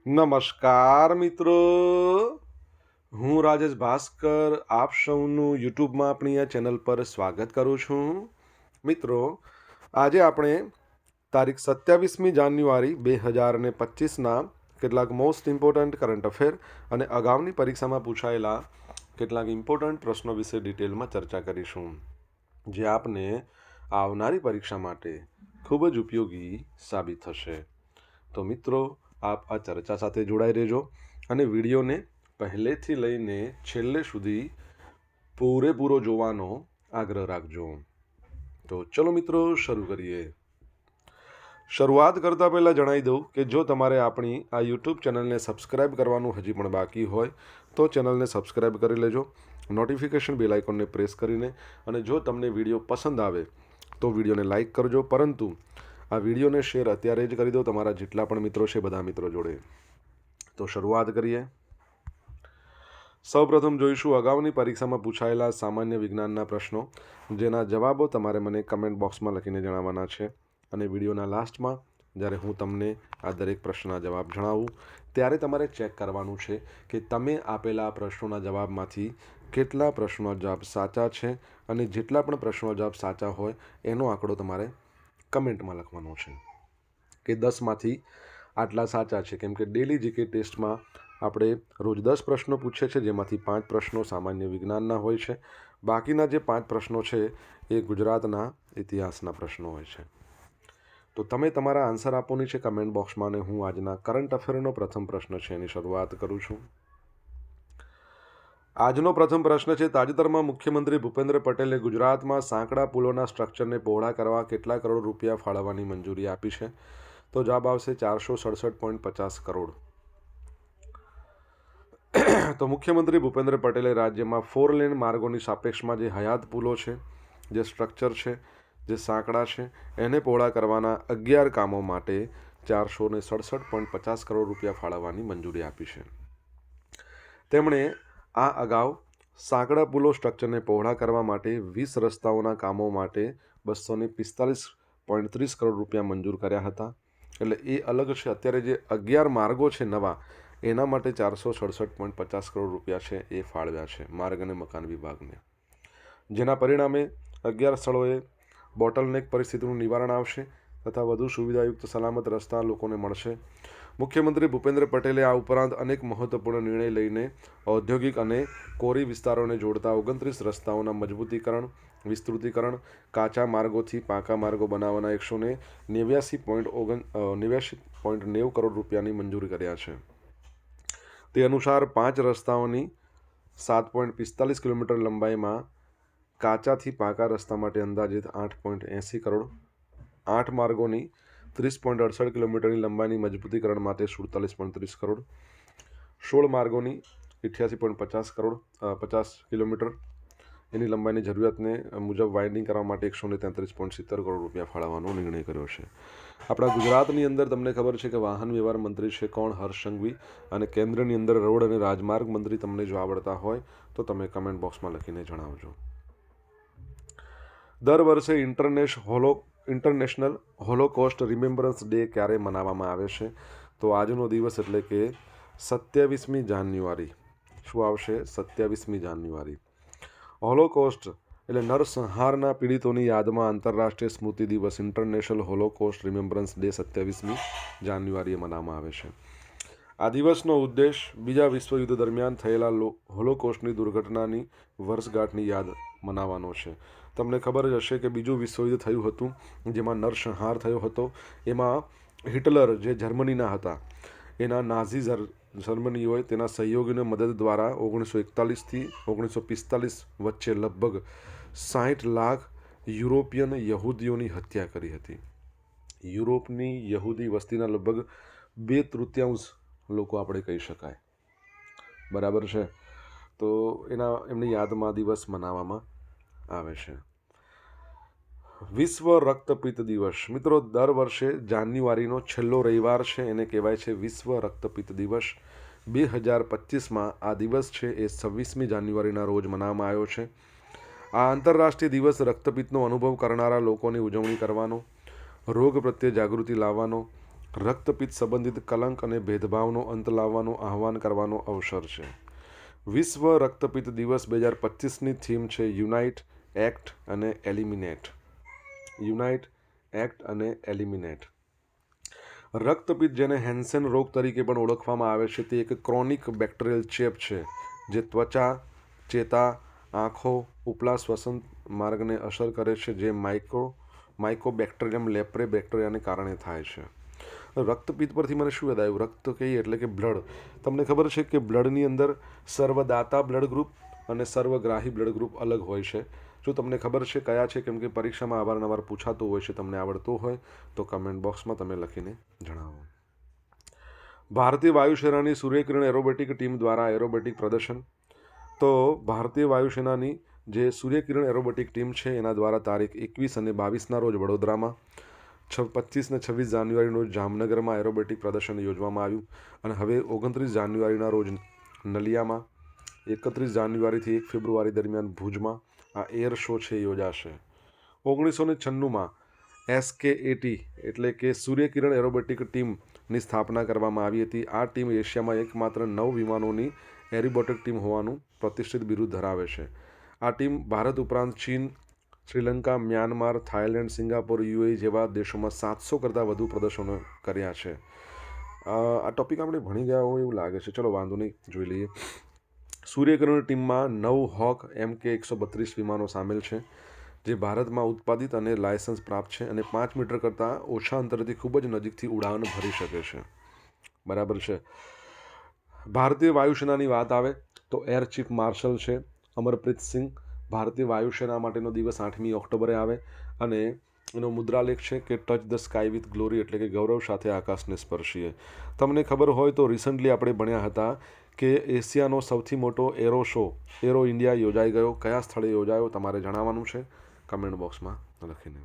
નમસ્કાર મિત્રો, હું રાજેશ ભાસ્કર આપ સૌનું યુટ્યુબમાં આપણી આ ચેનલ પર સ્વાગત કરું છું. મિત્રો, આજે આપણે તારીખ 27મી જાન્યુઆરી 2025ના કેટલાક મોસ્ટ ઇમ્પોર્ટન્ટ કરંટ અફેર અને અગાઉની પરીક્ષામાં પૂછાયેલા કેટલાક ઇમ્પોર્ટન્ટ પ્રશ્નો વિશે ડિટેલમાં ચર્ચા કરીશું, જે આપને આવનારી પરીક્ષા માટે ખૂબ જ ઉપયોગી સાબિત થશે. તો મિત્રો, આપ આ ચર્ચા સાથે જોડાઈ રહેજો અને વિડીયોને પહેલેથી લઈને છેલ્લે સુધી પૂરેપૂરો જોવાનો આગ્રહ રાખજો. તો ચલો મિત્રો, શરૂ કરીએ. શરૂઆત કરતાં પહેલાં જણાવી દઉં કે જો તમારે આપણી આ યુટ્યુબ ચેનલને સબસ્ક્રાઈબ કરવાનું હજી પણ બાકી હોય તો ચેનલને સબસ્ક્રાઈબ કરી લેજો, નોટિફિકેશન બેલ આઇકોનને પ્રેસ કરીને, અને જો તમને વિડીયો પસંદ આવે તો વિડીયોને લાઇક કરજો, પરંતુ આ વિડીયોને શેર અત્યારે જ કરી દો તમારા જેટલા પણ મિત્રો છે બધા મિત્રો જોડે. તો શરૂઆત કરીએ. સૌપ્રથમ જોઈશું અગાઉની પરીક્ષામાં પૂછાયેલા સામાન્ય વિજ્ઞાનના પ્રશ્નો, જેના જવાબો તમારે મને કમેન્ટ બોક્સમાં લખીને જણાવવાના છે. અને વિડીયોના લાસ્ટમાં જ્યારે હું તમને આ દરેક પ્રશ્નના જવાબ જણાવું ત્યારે તમારે ચેક કરવાનું છે કે તમે આપેલા પ્રશ્નોના જવાબમાંથી કેટલા પ્રશ્નોના જવાબ સાચા છે, અને જેટલા પણ પ્રશ્નોના જવાબ સાચા હોય એનો આંકડો તમારે કમેન્ટમાં લખવાનો છે કે 10માંથી આટલા સાચા છે. કેમ કે ડેલી જીકે ટેસ્ટમાં આપણે રોજ 10 પ્રશ્નો પૂછે છે, જેમાંથી 5 પ્રશ્નો સામાન્ય વિજ્ઞાનના હોય છે. બાકીના જે 5 પ્રશ્નો છે એ ગુજરાતના ઇતિહાસના પ્રશ્નો હોય છે. તો તમે તમારા આન્સર આપવાની છે કમેન્ટ બોક્સમાં, અને હું આજના કરંટ અફેરનો પ્રથમ પ્રશ્ન છે એની શરૂઆત કરું છું. આજનો પ્રથમ પ્રશ્ન છે, તાજેતરમાં મુખ્યમંત્રી ભૂપેન્દ્ર પટેલે ગુજરાતમાં સાંકડા પુલોના સ્ટ્રક્ચરને પહોળા કરવા કેટલા કરોડ રૂપિયા ફાળવવાની મંજૂરી આપી છે? તો જવાબ આવશે 467.50 કરોડ. તો મુખ્યમંત્રી ભૂપેન્દ્ર પટેલે રાજ્યમાં 4 લેન માર્ગોની સાપેક્ષમાં જે હયાત પુલો છે, જે સ્ટ્રક્ચર છે, જે સાંકડા છે, એને પહોળા કરવાના 11 કામો માટે 467.50 કરોડ રૂપિયા ફાળવવાની મંજૂરી આપી છે. તેમણે આ અગાઉ સાંકડા પુલો સ્ટ્રક્ચરને પહોળા કરવા માટે 20 રસ્તાઓના કામો માટે 245.30 કરોડ રૂપિયા મંજૂર કર્યા હતા. એટલે એ અલગ છે. અત્યારે જે 11 માર્ગો છે નવા, એના માટે 467.50 કરોડ રૂપિયા છે એ ફાળવ્યા છે માર્ગ અને મકાન વિભાગને, જેના પરિણામે 11 સ્થળોએ બોટલનેક પરિસ્થિતિનું નિવારણ આવશે તથા વધુ સુવિધાયુક્ત સલામત રસ્તા લોકોને મળશે. મુખ્યમંત્રી ભૂપેન્દ્ર પટેલે આ ઉપરાંત અનેક મહત્વપૂર્ણ નિર્ણય લઈને ઔદ્યોગિક અને કોરી વિસ્તારોને જોડતા 29 રસ્તાઓના મજબૂતીકરણ, વિસ્તૃતીકરણ, કાચા માર્ગોથી પાકા માર્ગો બનાવવાના 189.90 કરોડ રૂપિયાની મંજૂરી કર્યા છે. તે અનુસાર 5 રસ્તાઓની 7.45 કિલોમીટર લંબાઈમાં કાચાથી પાકા રસ્તા માટે અંદાજિત 8.80 કરોડ, 8 માર્ગોની 30.68 કિલોમીટરની લંબાઈની મજબૂતીકરણ માટે 47.30 કરોડ, 16 માર્ગોની 88.50 કરોડ 50 કિલોમીટર એની લંબાઈની જરૂરિયાતને મુજબ વાઇન્ડિંગ કરવા માટે 133.70 કરોડ રૂપિયા ફાળવવાનો નિર્ણય કર્યો છે. આપણા ગુજરાતની અંદર તમને ખબર છે કે વાહન વ્યવહાર મંત્રી છે કોણ? હર્ષ સંઘવી. અને કેન્દ્રની અંદર રોડ અને રાજમાર્ગ મંત્રી તમને જો આવડતા હોય તો તમે કમેન્ટ બોક્સમાં લખીને જણાવજો. દર વર્ષે ઇન્ટરનેશનલ હોલોકોસ્ટ રિમેમ્બરન્સ ડે ક્યારે મનાવવામાં આવે છે? તો આજનો દિવસ એટલે કે 27મી જાન્યુઆરી. શું આવશે? 27મી જાન્યુઆરી. હોલોકોસ્ટ એટલે નરસંહારના પીડિતોની યાદમાં આંતરરાષ્ટ્રીય સ્મૃતિ દિવસ ઇન્ટરનેશનલ હોલોકોસ્ટ રિમેમ્બરન્સ ડે 27મી જાન્યુઆરીએ મનાવવામાં આવે છે. આ દિવસનો ઉદ્દેશ બીજા વિશ્વયુદ્ધ દરમિયાન થયેલા હોલોકોસ્ટની દુર્ઘટનાની વર્ષગાંઠની યાદ મનાવવાનો છે. તમને ખબર જ હશે કે બીજું વિશ્વયુદ્ધ થયું હતું જેમાં નરસંહાર થયો હતો. એમાં હિટલર જે જર્મનીના હતા, એના નાઝી જર્મનીઓએ તેના સહયોગીની મદદ દ્વારા 1941થી 1945 વચ્ચે લગભગ 60 લાખ યુરોપિયન યહૂદીઓની હત્યા કરી હતી. યુરોપની યહૂદી વસ્તીના લગભગ 2/3 લોકો આપણે કહી શકાય. બરાબર છે. તો એમની યાદમાં દિવસ મનાવવામાં આવે છે. વિશ્વ રક્તપિત્ત દિવસ. મિત્રો, દર વર્ષે જાન્યુઆરીનો છેલ્લો રવિવાર છે એને કહેવાય છે વિશ્વ રક્તપિત્ત દિવસ. 2025માં આ દિવસ છે એ 26મી જાન્યુઆરીના રોજ મનાવવામાં આવ્યો છે. આ આંતરરાષ્ટ્રીય દિવસ રક્તપિત્તનો અનુભવ કરનારા લોકોની ઉજવણી કરવાનો, રોગ પ્રત્યે જાગૃતિ લાવવાનો, રક્તપિત્ત સંબંધિત કલંક અને ભેદભાવનો અંત લાવવાનું આહ્વાન કરવાનો અવસર છે. વિશ્વ રક્તપિત્ત દિવસ 2025ની થીમ છે યુનાઇટ, એક્ટ અને એલિમિનેટ. યુનાઇટ, એક્ટ અને એલિમિનેટ. રક્તપિત્ત, જેને હેન્સેન રોગ તરીકે પણ ઓળખવામાં આવે છે, તે એક ક્રોનિક બેક્ટેરિયલ ચેપ છે જે ત્વચા, ચેતા, આંખો, ઉપલા શ્વસન માર્ગને અસર કરે છે, જે માઇકોબેક્ટેરિયમ લેપ્રે બેક્ટેરિયાને કારણે થાય છે. રક્તપિત્ત પરથી મને શું યાદ આવ્યું? રક્ત કહીએ એટલે કે બ્લડ. તમને ખબર છે કે બ્લડની અંદર સર્વદાતા બ્લડ ગ્રુપ અને સર્વગ્રાહી બ્લડ ગ્રુપ અલગ હોય છે. જો તમને ખબર છે કયા છે, કેમ કે પરીક્ષામાં અવારનવાર પૂછાતું હોય છે, તમને આવડતું હોય તો કમેન્ટ બોક્સમાં તમે લખીને જણાવો. ભારતીય વાયુસેનાની સૂર્યકિરણ એરોબેટિક ટીમ દ્વારા એરોબેટિક પ્રદર્શન. તો ભારતીય વાયુસેનાની જે સૂર્યકિરણ એરોબેટિક ટીમ છે એના દ્વારા તારીખ 21 અને 22ના રોજ વડોદરામાં, 25 અને 26 જાન્યુઆરીના રોજ જામનગરમાં એરોબેટિક પ્રદર્શન યોજવામાં આવ્યું. અને હવે 29 જાન્યુઆરીના રોજ નલિયામાં, 31 જાન્યુઆરીથી 1 ફેબ્રુઆરી દરમિયાન ભુજમાં આ એર શો છે યોજાશે. 1996માં SKAT એટલે કે સૂર્યકિરણ એરોબેટિક ટીમની સ્થાપના કરવામાં આવી હતી. આ ટીમ એશિયામાં એકમાત્ર 9 વિમાનોની એરોબેટિક ટીમ હોવાનું પ્રતિષ્ઠિત બિરુદ ધરાવે છે. આ ટીમ ભારત ઉપરાંત ચીન, Sri Lanka, Myanmar, Thailand, Singapore, UAE જેવા દેશોમાં 700 કરતાં વધુ પ્રદર્શનો કર્યા છે. આ ટોપિક આપણે ભણી ગયા હોય એવું લાગે છે. ચલો વાંધો નહીં, જોઈ લઈએ. સૂર્યકિરણ ટીમમાં 9 હોક MK-132 વિમાનો સામેલ છે, જે ભારતમાં ઉત્પાદિત અને લાયસન્સ પ્રાપ્ત છે અને 5 મીટર કરતાં ઓછા અંતરથી ખૂબ જ નજીકથી ઉડાન ભરી શકે છે. બરાબર છે. ભારતીય વાયુસેનાની વાત આવે તો એર ચીફ માર્શલ છે અમરપ્રીત સિંહ. ભારતીય વાયુસેના માટેનો દિવસ 8મી ઓક્ટોબરે આવે અને એનો મુદ્રાલેખ છે કે touch the sky with glory, એટલે કે ગૌરવ સાથે આકાશને સ્પર્શીએ. તમને ખબર હોય તો રિસન્ટલી આપણે ભણ્યા હતા કે એશિયાનો સૌથી મોટો એરો શો એરો ઇન્ડિયા યોજાઈ ગયો. કયા સ્થળે યોજાયો તમારે જણાવવાનું છે કમેન્ટ બોક્સમાં લખીને.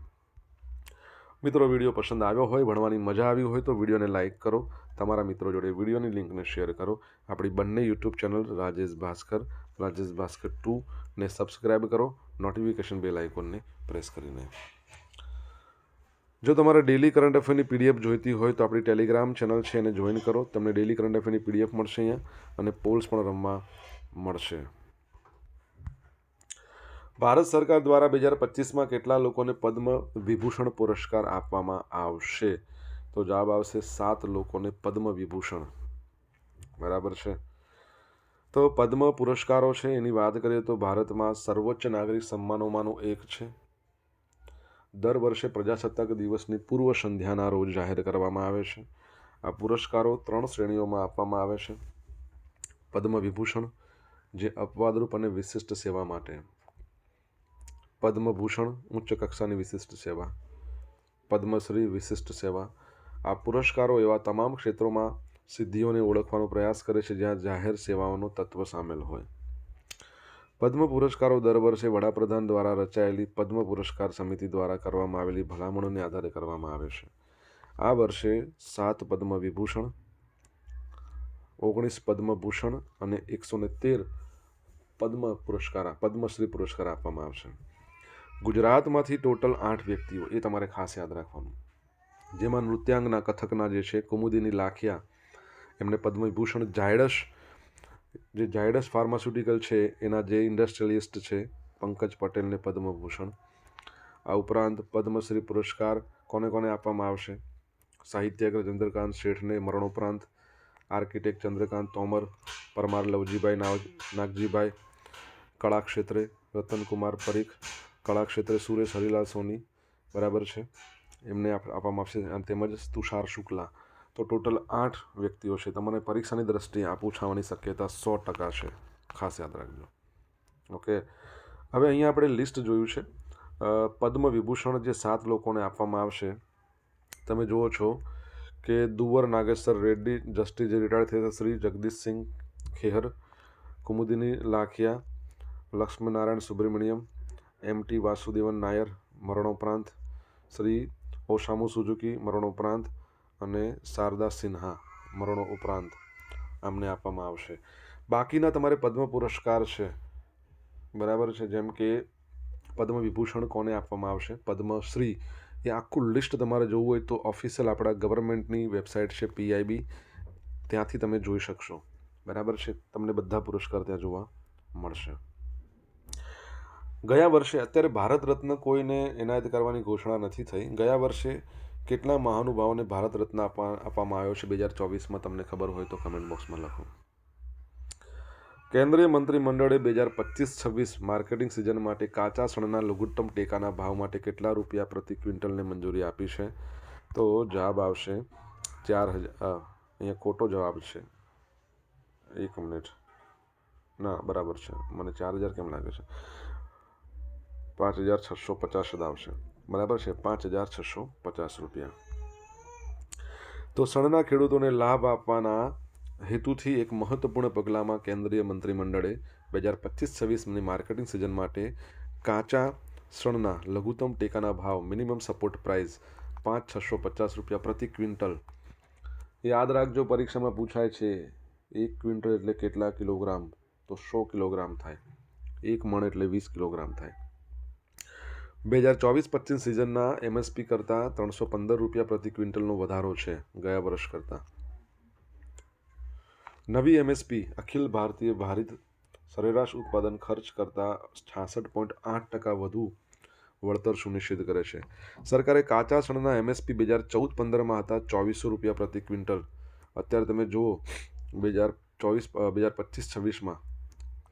મિત્રો, વિડીયો પસંદ આવ્યો હોય, ભણવાની મજા આવી હોય તો વિડીયોને લાઇક કરો, તમારા મિત્રો જોડે વિડીયોની લિંકને શેર કરો. આપણી બંને યુટ્યુબ ચેનલ રાજેશ ભાસ્કર 2 ને સબસ્ક્રાઈબ કરો, નોટિફિકેશન બેલ આઇકોનને પ્રેસ કરીને. જો તમારે ડેલી કરંટ અફેરની PDF જોઈતી હોય તો આપણી ટેલિગ્રામ ચેનલ છે એને જોઈન કરો. તમને ડેલી કરંટ અફેરની PDF મળશે અહીંયા અને પોલ્સ પણ રમવા મળશે. ભારત સરકાર દ્વારા 2025માં કેટલા લોકોને પદ્મ વિભૂષણ પુરસ્કાર આપવામાં આવશે? તો જવાબ આવશે 7 લોકોને પદ્મ વિભૂષણ. બરાબર છે. તો પદ્મ પુરસ્કારો છે એની વાત કરીએ તો ભારતમાં સર્વોચ્ચ નાગરિક સન્માનોમાંનું એક છે. દર વર્ષે પ્રજાસત્તાક દિવસની પૂર્વ સંધ્યાના રોજ જાહેર કરવામાં આવે છે. આ પુરસ્કારો 3 શ્રેણીઓમાં આપવામાં આવે છે. પદ્મ વિભૂષણ, જે અપવાદરૂપ અને વિશિષ્ટ સેવા માટે. પદ્મભૂષણ, ઉચ્ચ કક્ષાની વિશિષ્ટ સેવા. પદ્મશ્રી, વિશિષ્ટ સેવા. આ પુરસ્કારો એવા તમામ ક્ષેત્રોમાં સિદ્ધિઓને ઓળખવાનો પ્રયાસ કરે છે જ્યાં જાહેર સેવાઓનો તત્વ સામેલ હોય. પદ્મ પુરસ્કારો દર વર્ષે વડાપ્રધાન દ્વારા રચાયેલી પદ્મ પુરસ્કાર સમિતિ દ્વારા કરવામાં આવેલી ભલામણોને આધારે કરવામાં આવે છે. આ વર્ષે 7 પદ્મ વિભૂષણ, 19 પદ્મભૂષણ અને 113 પદ્મશ્રી પુરસ્કાર આપવામાં આવશે. ગુજરાતમાંથી ટોટલ 8 વ્યક્તિઓ, એ તમારે ખાસ યાદ રાખવાનું, જેમાં નૃત્યાંગના કથકના જે છે કુમુદિની લાખિયા, એમને પદ્મવિભૂષણ. ઝાયડસ ફાર્માસ્યુટિકલ છે એના જે ઇન્ડસ્ટ્રીયલિસ્ટ છે પંકજ પટેલને પદ્મભૂષણ. આ ઉપરાંત પદ્મશ્રી પુરસ્કાર કોને કોને આપવામાં આવશે? સાહિત્યકાર ચંદ્રકાંત શેઠને મરણોપરાંત, આર્કિટેક્ટ ચંદ્રકાંત તોમર, પરમાર લવજીભાઈ નાગજીભાઈ, કળા ક્ષેત્રે રતનકુમાર પરીખ, કળા ક્ષેત્રે સુરેશ હરિલાલ સોની, બરાબર છે, એમને આપવામાં આવશે. તેમજ તુષાર શુક્લા. તો ટોટલ 8 વ્યક્તિઓ છે. તમને પરીક્ષાની દ્રષ્ટિએ આ પૂછાવાની શક્યતા 100% છે, ખાસ યાદ રાખજો. ઓકે, હવે અહીંયા આપણે લિસ્ટ જોયું છે. પદ્મ વિભૂષણ જે 7 લોકોને આપવામાં આવશે, તમે જુઓ છો કે દુવર નાગેશ્વર રેડ્ડી, જસ્ટિસ જે રિટાયર્ડ થયા શ્રી જગદીશસિંહ ખેહર, કુમુદિની લાખિયા, લક્ષ્મીનારાયણ સુબ્રમણ્યમ, MT વાસુદેવન નાયર મરણોપરાંત, શ્રી ઓસામુ સુઝુકી મરણોપરાંત અને શારદા સિન્હા મરણો ઉપરાંત આમને આપવામાં આવશે. બાકીના તમારે પદ્મ પુરસ્કાર છે, બરાબર છે, જેમ કે પદ્મ વિભૂષણ કોને આપવામાં આવશે? પદ્મશ્રી એ આખું લિસ્ટ તમારે જોવું હોય તો ઓફિશિયલ આપણા ગવર્મેન્ટની વેબસાઇટ છે PIB, ત્યાંથી તમે જોઈ શકશો. બરાબર છે, તમને બધા પુરસ્કાર ત્યાં જોવા મળશે. ગયા વર્ષે, અત્યારે ભારત રત્ન કોઈને એનાયત કરવાની ઘોષણા નથી થઈ. ગયા વર્ષે કેટલા મહાનુભાવોને ભારત રત્ન આપવામાં આવ્યો છે 2024માં, તમને ખબર હોય તો કમેન્ટ બોક્સમાં લખો. કેન્દ્રીય મંત્રીમંડળે 2025-26 માર્કેટિંગ સિઝન માટે કાચા શણના લઘુત્તમ ટેકાના ભાવ માટે કેટલા રૂપિયા પ્રતિ ક્વિન્ટલને મંજૂરી આપી છે? તો જવાબ આવશે 4,000. અહીંયા ખોટો જવાબ છે, 1 મિનિટ. ના, બરાબર છે, મને 4,000 કેમ લાગે છે? 5,650 જ આવશે. બરાબર છે, 5,650 રૂપિયા. તો શણના ખેડૂતોને લાભ આપવાના હેતુથી એક મહત્વપૂર્ણ પગલામાં કેન્દ્રીય મંત્રીમંડળે 2025-26ની માર્કેટિંગ સિઝન માટે કાચા શણના લઘુત્તમ ટેકાના ભાવ મિનિમમ સપોર્ટ પ્રાઇસ 5,650 રૂપિયા પ્રતિ ક્વિન્ટલ. યાદ રાખજો, પરીક્ષામાં પૂછાય છે 1 ક્વિન્ટલ એટલે કેટલા કિલોગ્રામ? તો 100 કિલોગ્રામ થાય. 1 મણ એટલે 20 કિલોગ્રામ થાય. 2024-25 સિઝનના MSP કરતાં 315 રૂપિયા પ્રતિ ક્વિન્ટલનો વધારો છે ગયા વર્ષ કરતાં. નવી MSP અખિલ ભારતીય ભારિત સરેરાશ ઉત્પાદન ખર્ચ કરતાં 66.8% વધુ વળતર સુનિશ્ચિત કરે છે. સરકારે કાચા શણના MSP 2014-15માં હતા 2,400 રૂપિયા પ્રતિ ક્વિન્ટલ. અત્યારે તમે જુઓ 2025-26માં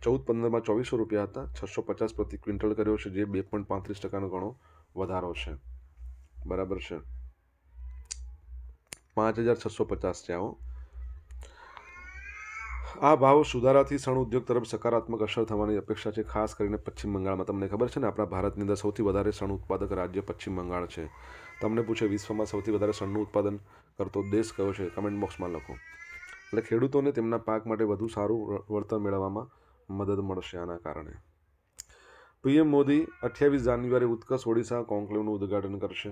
14-15માં 2,400 રૂપિયા હતા, 650 પ્રતિ ક્વિન્ટલ કર્યો છે, જે 2.35%નો ઘણો વધારો છે. બરાબર છે, 5,650 છે આવો. આ ભાવ સુધારાથી શણ ઉદ્યોગ તરફ સકારાત્મક અસર થવાની અપેક્ષા છે, ખાસ કરીને પશ્ચિમ બંગાળમાં. તમને ખબર છે ને, આપણા ભારતની અંદર સૌથી વધારે શણ ઉત્પાદક રાજ્ય પશ્ચિમ બંગાળ છે. તમને પૂછે વિશ્વમાં સૌથી વધારે શણનું ઉત્પાદન કરતો દેશ કયો છે? કમેન્ટ બોક્સમાં લખો. એટલે ખેડૂતોને તેમના પાક માટે વધુ સારું વળતર મેળવવામાં મદદ મળશે આના કારણે. PM મોદી 28 જાન્યુઆરી ઉત્કર્ષ ઓડિશા કોન્ક્લેવનું ઉદ્ઘાટન કરશે.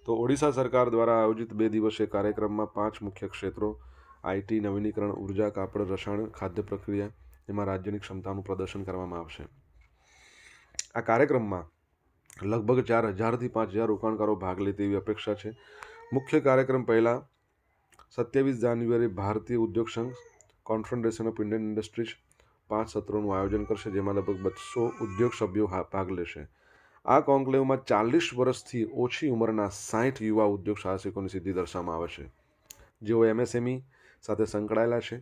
તો ઓડિશા સરકાર દ્વારા આયોજિત 2 દિવસીય કાર્યક્રમમાં 5 મુખ્ય ક્ષેત્રો IT, નવીનીકરણ, ઉર્જા, કાપડ, રસાયણ, ખાદ્ય પ્રક્રિયા, એમાં રાજ્યની ક્ષમતાનું પ્રદર્શન કરવામાં આવશે. આ કાર્યક્રમમાં લગભગ 4,000થી 5,000 રોકાણકારો ભાગ લે તેવી અપેક્ષા છે. મુખ્ય કાર્યક્રમ પહેલાં 27 જાન્યુઆરી ભારતીય ઉદ્યોગ સંઘ કોન્ફેડરેશન ઓફ ઇન્ડિયન ઇન્ડસ્ટ્રીઝ 5 સત્રોનું આયોજન કરશે, જેમાં લગભગ 200 ઉદ્યોગ સભ્યો ભાગ લેશે. આ કોન્ક્લેવમાં 40 વર્ષથી ઓછી ઉંમરના 60 યુવા ઉદ્યોગ સાહસિકોની સિદ્ધિ દર્શાવવામાં આવે છે, જેઓ MSME સાથે સંકળાયેલા છે.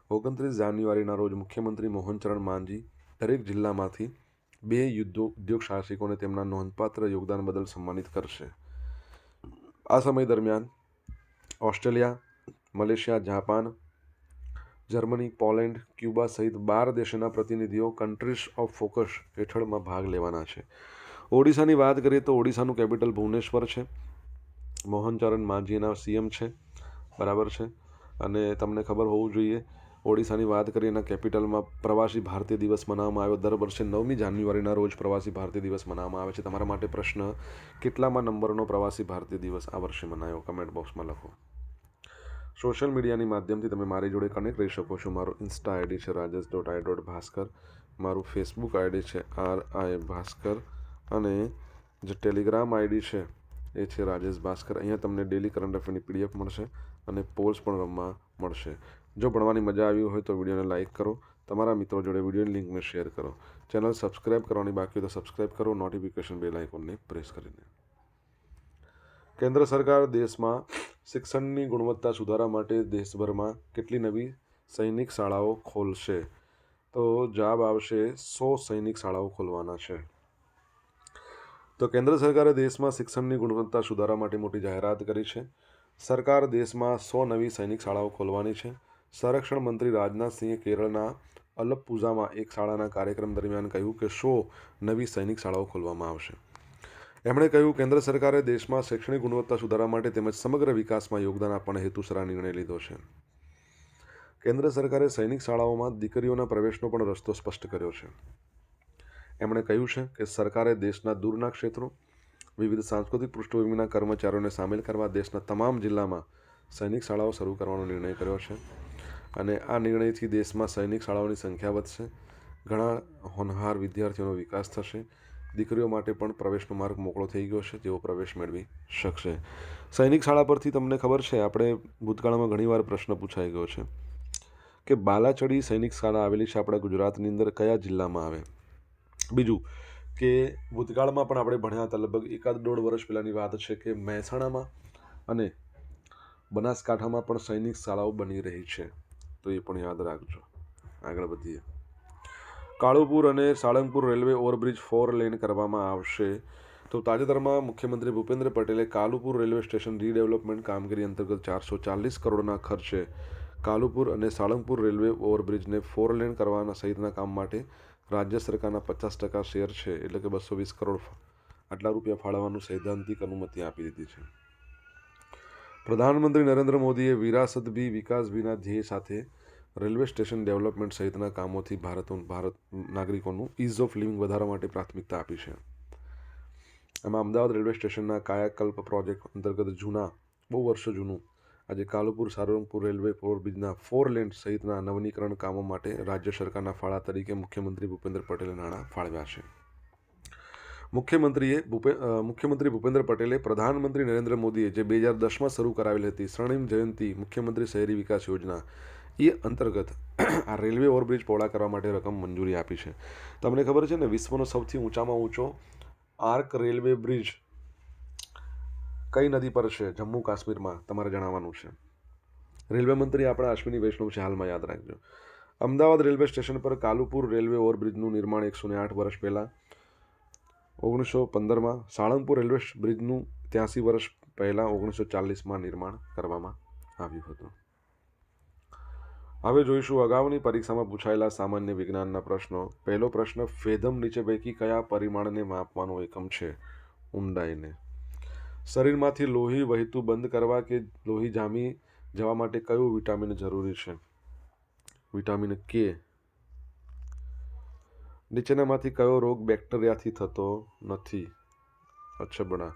29 જાન્યુઆરીના રોજ મુખ્યમંત્રી મોહનચરણ માંઝી દરેક જિલ્લામાંથી 2 ઉદ્યોગ સાહસિકોને તેમના નોંધપાત્ર યોગદાન બદલ સન્માનિત કરશે. આ સમય દરમિયાન Australia, Malaysia, Japan, Germany, Poland, Cuba સહિત 12 દેશોના પ્રતિનિધિઓ કન્ટ્રીઝ ઓફ ફોકસ હેઠળમાં ભાગ લેવાના છે. ઓડિશાની વાત કરીએ તો ઓડિશાનું કેપિટલ ભુવનેશ્વર છે. મોહનચરણ માંઝીના CM છે. બરાબર છે, અને તમને ખબર હોવું જોઈએ, ઓડિશાની વાત કરીએ એના કેપિટલમાં પ્રવાસી ભારતીય દિવસ મનાવવામાં આવ્યો. દર વર્ષે 9મી જાન્યુઆરીના રોજ પ્રવાસી ભારતીય દિવસ મનાવવામાં આવે છે. તમારા માટે પ્રશ્ન, કેટલામાં નંબરનો પ્રવાસી ભારતીય દિવસ આ વર્ષે મનાયો? કમેન્ટ બોક્સમાં લખો. સોશિયલ મીડિયાની માધ્યમથી તમે મારી જોડે કનેક્ટ રહી શકો છો. મારું ઇન્સ્ટા ID છે rajesh.i.bhaskar, મારું ફેસબુક ID છે RI ભાસ્કર, અને જે ટેલિગ્રામ ID છે એ છે રાજેશ ભાસ્કર. અહીંયા તમને ડેલી કરંટ અફેરની PDF મળશે અને પોલ્સ પણ રમવા મળશે. જો ભણવાની મજા આવી હોય તો વિડીયોને લાઇક કરો, તમારા મિત્રો જોડે વિડીયોની લિંકને શેર કરો. ચેનલ સબસ્ક્રાઇબ કરવાની બાકી હોય તો સબસ્ક્રાઇબ કરો, નોટિફિકેશન બેલ આઇકોનને પ્રેસ કરીને. કેન્દ્ર સરકાર દેશમાં શિક્ષણની ગુણવત્તા સુધારવા માટે દેશભરમાં કેટલી નવી સૈનિક શાળાઓ ખોલશે? તો જવાબ આવશે 100 સૈનિક શાળાઓ ખોલવાના છે. તો કેન્દ્ર સરકારે દેશમાં શિક્ષણની ગુણવત્તા સુધારવા માટે મોટી જાહેરાત કરી છે. સરકાર દેશમાં 100 નવી સૈનિક શાળાઓ ખોલવાની છે. સંરક્ષણ મંત્રી રાજનાથસિંહે કેરળના અલપ્પુઝામાં એક શાળાના કાર્યક્રમ દરમિયાન કહ્યું કે 100 નવી સૈનિક શાળાઓ ખોલવામાં આવશે. એમણે કહ્યું, કેન્દ્ર સરકારે દેશમાં શૈક્ષણિક ગુણવત્તા સુધારવા માટે તેમજ સમગ્ર વિકાસમાં યોગદાન આપવાના હેતુસર આ નિર્ણય લીધો છે. કેન્દ્ર સરકારે સૈનિક શાળાઓમાં દીકરીઓના પ્રવેશનો પણ રસ્તો સ્પષ્ટ કર્યો છે. એમણે કહ્યું છે કે સરકારે દેશના દૂરના ક્ષેત્રો, વિવિધ સાંસ્કૃતિક પૃષ્ઠભૂમિના કર્મચારીઓને સામેલ કરવા દેશના તમામ જિલ્લામાં સૈનિક શાળાઓ શરૂ કરવાનો નિર્ણય કર્યો છે. અને આ નિર્ણયથી દેશમાં સૈનિક શાળાઓની સંખ્યા વધશે, ઘણા હોનહાર વિદ્યાર્થીઓનો વિકાસ થશે, દીકરીઓ માટે પણ પ્રવેશનો માર્ગ મોકળો થઈ ગયો છે, તેઓ પ્રવેશ મેળવી શકશે. સૈનિક શાળા પરથી તમને ખબર છે, આપણે ભૂતકાળમાં ઘણીવાર પ્રશ્ન પૂછાઈ ગયો છે કે બાલાચડી સૈનિક શાળા આવેલી છે આપણા ગુજરાતની અંદર કયા જિલ્લામાં આવે. બીજું કે ભૂતકાળમાં પણ આપણે ભણ્યા હતા, લગભગ 1.5 વર્ષ પહેલાંની વાત છે કે મહેસાણામાં અને બનાસકાંઠામાં પણ સૈનિક શાળાઓ બની રહી છે, તો એ પણ યાદ રાખજો. આગળ વધીએ. કાળુપુર અને સાળંગપુર રેલવે ઓવરબ્રિજ 4 લેન કરવામાં આવશે. તો તાજેતરમાં મુખ્યમંત્રી ભૂપેન્દ્ર પટેલે કાલુપુર રેલવે સ્ટેશન રીડેવલપમેન્ટ કામગીરી અંતર્ગત 440 કરોડના ખર્ચે કાલુપુર અને સાળંગપુર રેલવે ઓવરબ્રિજને 4 લેન કરવાના સહિતના કામ માટે રાજ્ય સરકારના 50% શેર છે, એટલે કે 220 કરોડ આટલા રૂપિયા ફાળવવાનું સૈદ્ધાંતિક અનુમતિ આપી દીધી છે. પ્રધાનમંત્રી નરેન્દ્ર મોદીએ વિરાસત ભી વિકાસ ભીના ધ્યેય સાથે રેલવે સ્ટેશન ડેવલપમેન્ટ સહિતના કામોથી ભારત નાગરિકોનું ઇઝ ઓફ લિવિંગ વધારવા માટે પ્રાથમિકતા આપી છે. એમાં અમદાવાદ રેલવે સ્ટેશનના કાયાકલ્પ પ્રોજેક્ટ અંતર્ગત બહુ વર્ષો જૂનું આજે કાલુપુર સાળંગપુર રેલવે ઓવરબ્રિજના 4 લેન સહિતના નવીનીકરણ કામો માટે રાજ્ય સરકારના ફાળા તરીકે મુખ્યમંત્રી ભૂપેન્દ્ર પટેલે નાણાં ફાળવ્યા છે. મુખ્યમંત્રી ભૂપેન્દ્ર પટેલે પ્રધાનમંત્રી નરેન્દ્ર મોદીએ જે 2010માં શરૂ કરાવેલી હતી સ્વર્ણિમ જયંતિ મુખ્યમંત્રી શહેરી વિકાસ યોજના, એ અંતર્ગત આ રેલવે ઓવરબ્રિજ પહોળા કરવા માટે રકમ મંજૂરી આપી છે. તમને ખબર છે ને, વિશ્વનો સૌથી ઊંચામાં ઊંચો આર્ક રેલવે બ્રિજ કઈ નદી પર છે? જમ્મુ કાશ્મીરમાં. તમારે જણાવવાનું છે. રેલવે મંત્રી આપણા અશ્વિની વૈષ્ણવ છે, હાલમાં યાદ રાખજો. અમદાવાદ રેલવે સ્ટેશન પર કાલુપુર રેલવે ઓવરબ્રિજનું નિર્માણ 108 વર્ષ પહેલાં 1915માં, સાળંગપુર રેલવે બ્રિજનું 83 વર્ષ પહેલાં 1940માં નિર્માણ કરવામાં આવ્યું હતું. હવે જોઈશું અગાઉની પરીક્ષામાં પૂછાયેલા સામાન્ય વિજ્ઞાનના પ્રશ્નો. પહેલો પ્રશ્ન, ફેધમ નીચે પૈકી કયા પરિમાણને માપવાનો એકમ છે? ઊંડાઈને. શરીરમાંથી લોહી વહેતું બંધ કરવા કે લોહી જામી જવા માટે કયું વિટામિન જરૂરી છે? વિટામિન કે. નીચેનામાંથી કયો રોગ બેક્ટેરિયાથી થતો નથી? અછબડા.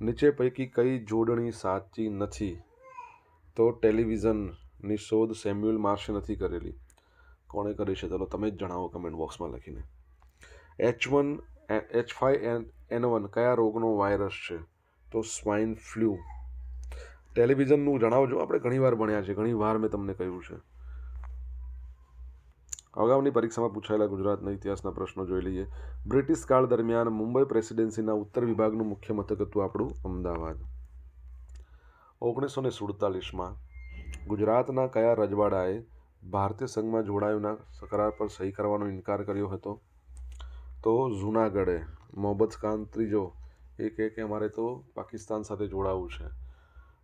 નીચે પૈકી કઈ જોડણી સાચી નથી? તો ટેલિવિઝનની શોધ સેમ્યુઅલ માર્શે નથી કરેલી. કોણે કરી છે? ચલો તમે જ જણાવો કમેન્ટ બોક્સમાં લખીને. H5N1 કયા રોગનો વાયરસ છે? તો સ્વાઇન ફ્લૂ. ટેલિવિઝનનું જણાવજો, આપણે ઘણીવાર ભણ્યા છે, ઘણીવાર મેં તમને કહ્યું છે. અગાઉની પરીક્ષામાં પૂછાયેલા ગુજરાતના ઇતિહાસના પ્રશ્નો જોઈ લઈએ. બ્રિટિશ કાળ દરમિયાન મુંબઈ પ્રેસિડેન્સીના ઉત્તર વિભાગનું મુખ્ય મથક હતું આપણું અમદાવાદ. 1947માં ગુજરાતના કયા રજવાડાએ ભારતીય સંઘમાં જોડાયોના કરાર પર સહી કરવાનો ઇનકાર કર્યો હતો? તો જૂનાગઢે. મોહબ્બત ખાન ત્રીજો એ કહે કે અમારે તો પાકિસ્તાન સાથે જોડાવું છે.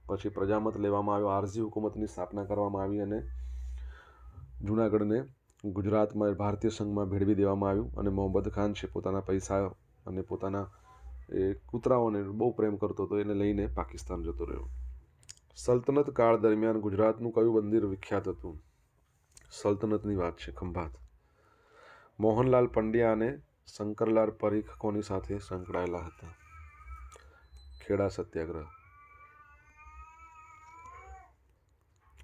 પછી પ્રજામત લેવામાં આવ્યો, આરઝી હુકુમતની સ્થાપના કરવામાં આવી અને જૂનાગઢને ગુજરાતમાં ભારતીય સંઘમાં ભેળવી દેવામાં આવ્યું. અને મોહબ્બત ખાન છે પોતાના પૈસા અને પોતાના એ કૂતરાઓને બહુ પ્રેમ કરતો હતો, એને લઈને પાકિસ્તાન જતો રહ્યો. સલ્તનત કાળ દરમિયાન ગુજરાતનું કયું મંદિર વિખ્યાત હતું? સલ્તનતની વાત છે, ખંભાત. મોહનલાલ પંડ્યા અને શંકરલાલ પરીખ કોની સાથે સંકળાયેલા હતા? ખેડા સત્યાગ્રહ.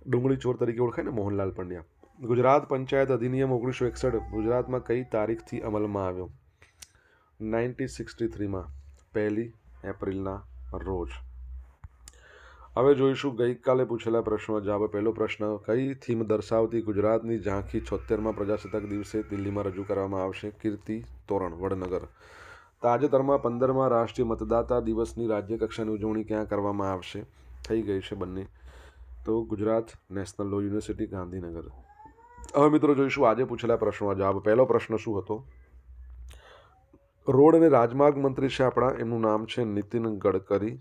ડુંગળી ચોર તરીકે ઓળખાય ને મોહનલાલ પંડ્યા. ગુજરાત પંચાયત અધિનિયમ 1961 ગુજરાતમાં કઈ તારીખથી અમલમાં આવ્યો? 1963માં 1 એપ્રિલના રોજ. હવે જોઈશું ગઈકાલે પૂછેલા પ્રશ્નો જવાબ. પહેલો પ્રશ્ન, કઈ થીમ દર્શાવતી ગુજરાતની ઝાંખી 76મા પ્રજાસત્તાક દિવસે દિલ્હીમાં રજૂ કરવામાં આવશે? કીર્તિ તોરણ, વડનગર. તાજેતરમાં 15મા રાષ્ટ્રીય મતદાતા દિવસની રાજ્ય કક્ષાની ઉજવણી ક્યાં કરવામાં આવશે? થઈ ગઈ છે બંને. તો Gujarat National Law University, Gandhinagar. હવે મિત્રો જોઈશું આજે પૂછેલા પ્રશ્નોનો જવાબ. પહેલો પ્રશ્ન શું હતો? રોડ અને રાજમાર્ગ મંત્રી છે આપણા, એમનું નામ છે નીતિન ગડકરી.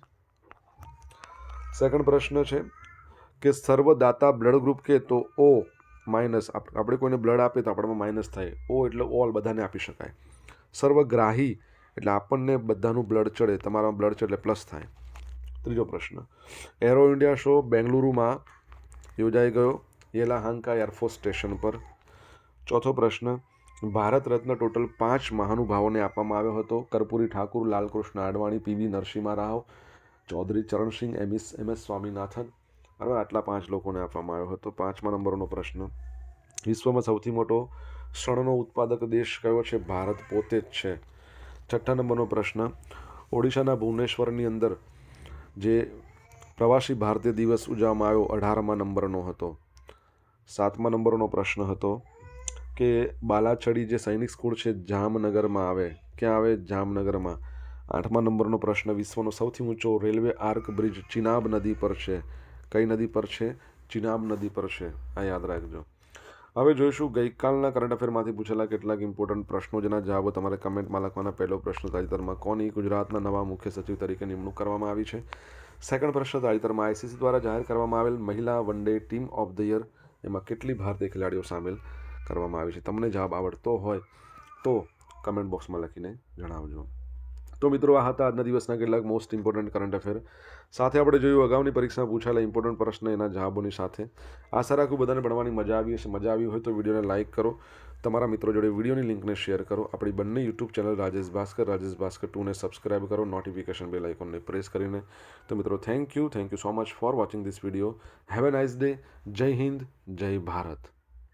સેકન્ડ પ્રશ્ન છે કે સર્વદાતા બ્લડ ગ્રુપ કે તો O-, આપણે કોઈને બ્લડ આપીએ તો આપણામાં માઇનસ થાય. O એટલે ઓલ, બધાને આપી શકાય. સર્વગ્રાહી એટલે આપણને બધાનું બ્લડ ચડે, તમારા બ્લડ ચડે એટલે પ્લસ થાય. ત્રીજો પ્રશ્ન, એરો ઇન્ડિયા શો બેંગલુરુમાં યોજાઈ ગયો યેલાહાંકા એરફોર્સ સ્ટેશન પર. ચોથો પ્રશ્ન, ભારત રત્ન ટોટલ 5 મહાનુભાવોને આપવામાં આવ્યો હતો. કર્પૂરી ઠાકુર, લાલકૃષ્ણ આડવાણી, PV નરસિમ્હા રાવ, ચૌધરી ચરણસિંહ, MS સ્વામીનાથન. બરાબર, આટલા 5 લોકોને આપવામાં આવ્યો હતો. 5મા નંબરનો પ્રશ્ન, વિશ્વમાં સૌથી મોટો શણનો ઉત્પાદક દેશ કયો છે? ભારત પોતે જ છે. છઠ્ઠા નંબરનો પ્રશ્ન, ઓડિશાના ભુવનેશ્વરની અંદર જે પ્રવાસી ભારતીય દિવસ ઉજવવામાં આવ્યો 18મા નંબરનો હતો. 7મા નંબરનો પ્રશ્ન હતો કે બાલાછડી જે સૈનિક સ્કૂલ છે જામનગરમાં આવે, ક્યાં આવે? જામનગરમાં. 8મા નંબરનો પ્રશ્ન, વિશ્વનો સૌથી ઊંચો રેલવે આર્ક બ્રિજ ચિનાબ નદી પર છે. કઈ નદી પર છે? ચિનાબ નદી પર છે. આ યાદ રાખજો. હવે જોઈશું ગઈકાલના કરંટ અફેરમાંથી પૂછેલા કેટલાક ઇમ્પોર્ટન્ટ પ્રશ્નો, જેના જવાબો તમારે કમેન્ટમાં લખવાના. પહેલો પ્રશ્ન, તાજેતરમાં કોની ગુજરાતના નવા મુખ્ય સચિવ તરીકે નિમણૂક કરવામાં આવી છે? સેકન્ડ પ્રશ્ન, તાજેતરમાં આઈસીસી દ્વારા જાહેર કરવામાં આવેલ મહિલા one day team of the year એમાં કેટલી ભારતીય ખેલાડીઓ સામેલ કરવામાં આવી છે? તમને જવાબ આવડતો હોય તો કમેન્ટ બોક્સમાં લખીને જણાવજો. તો મિત્રો, આ હતા આજના દિવસના કેટલાક મોસ્ટ ઇમ્પોર્ટન્ટ કરંટ અફેર. સાથે આપણે જોયું અગાઉની પરીક્ષામાં પૂછાયેલા ઇમ્પોર્ટન્ટ પ્રશ્ન એના જવાબોની સાથે. આશા રાખું બધાને ભણવાની મજા આવી હશે. મજા આવી હોય તો વિડીયોને લાઇક કરો, તમારા મિત્રો જોડે વિડીયોની લિંકને શેર કરો. આપણી બંને યુટ્યુબ ચેનલ રાજેશ ભાસ્કર 2ને સબસ્ક્રાઇબ કરો, નોટિફિકેશન બેલ આઇકોનને પ્રેસ કરીને. તો મિત્રો, thank you so much for watching this video. Have a nice day. જય હિન્દ, જય ભારત.